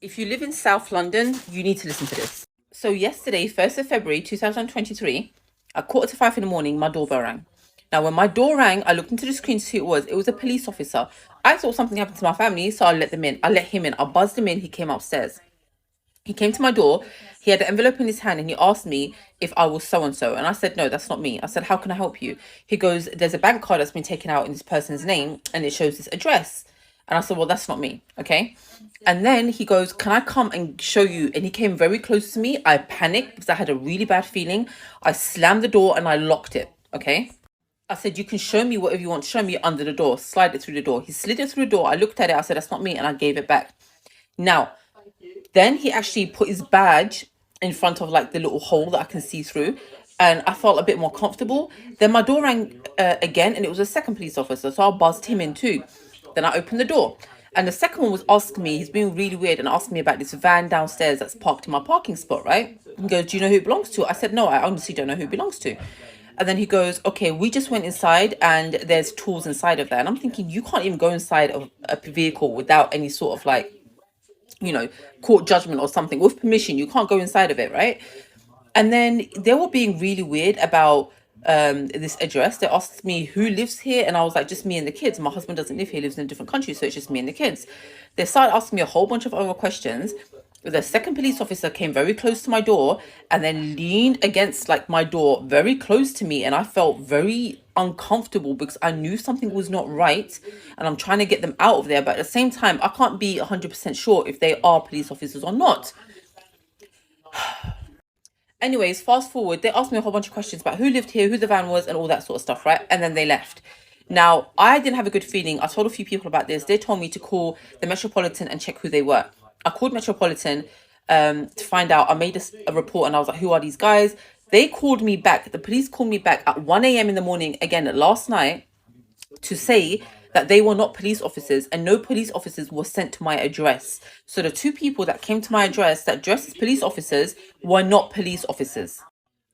If you live in South London, you need to listen to this. So yesterday, 1st of February 2023, at 4:45 in the morning, my doorbell rang. Now, when my door rang, I looked into the screen to see who it was. It was a police officer. I thought something happened to my family, so I let them in. I let him in. I buzzed him in. He came upstairs. He came to my door. He had an envelope in his hand and he asked me if I was so and so. And I said, no, that's not me. I said, how can I help you? He goes, there's a bank card that's been taken out in this person's name and it shows this address. And I said, well, that's not me. Okay. And then he goes, can I come and show you? And he came very close to me. I panicked because I had a really bad feeling. I slammed the door and I locked it. Okay. I said, you can show me whatever you want. Show me under the door. Slide it through the door. He slid it through the door. I looked at it. I said, that's not me. And I gave it back. Now, then he actually put his badge in front of like the little hole that I can see through. And I felt a bit more comfortable. Then my door rang again and it was a second police officer. So I buzzed him in too. Then I opened the door. And the second one was asking me, he's being really weird and asking me about this van downstairs that's parked in my parking spot, right? He goes, do you know who it belongs to? I said, no, I honestly don't know who it belongs to. And then he goes, okay, we just went inside and there's tools inside of that. And I'm thinking, you can't even go inside of a vehicle without any sort of like, court judgment or something. With permission, you can't go inside of it, right? And then they were being really weird about this address. They asked me who lives here, and I was like, just me and the kids. My husband doesn't live here, he lives in a different country, so it's just me and the kids. They started asking me a whole bunch of other questions. The second police officer came very close to my door and then leaned against like my door very close to me, and I felt very uncomfortable because I knew something was not right and I'm trying to get them out of there, but at the same time I can't be 100% sure if they are police officers or not. Anyways, fast forward, they asked me a whole bunch of questions about who lived here, who the van was and all that sort of stuff, right? And then they left. Now, I didn't have a good feeling. I told a few people about this. They told me to call the Metropolitan and check who they were. I called Metropolitan to find out. I made a report and I was like, who are these guys? They called me back. The police called me back at 1 a.m. in the morning, again, last night, to say that they were not police officers and no police officers were sent to my address. So the two people that came to my address that dressed as police officers were not police officers.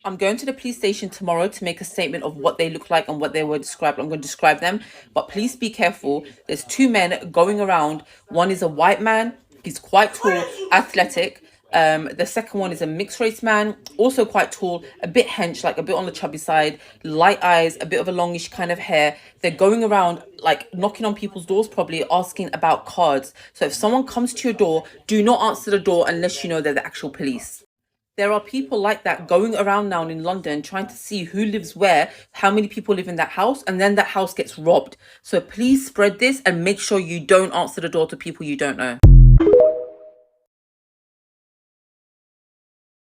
I'm going to the police station tomorrow to make a statement of what they look like and what they were described. I'm going to describe them, but please be careful. There's two men going around. One is a white man. He's quite tall, athletic. The second one is a mixed race man, also quite tall, a bit hench, like a bit on the chubby side, light eyes, a bit of a longish kind of hair. They're going around like knocking on people's doors, probably asking about cards. So if someone comes to your door, do not answer the door unless you know they're the actual police. There are people like that going around now in London trying to see who lives where, how many people live in that house, and then that house gets robbed. So please spread this and make sure you don't answer the door to people you don't know.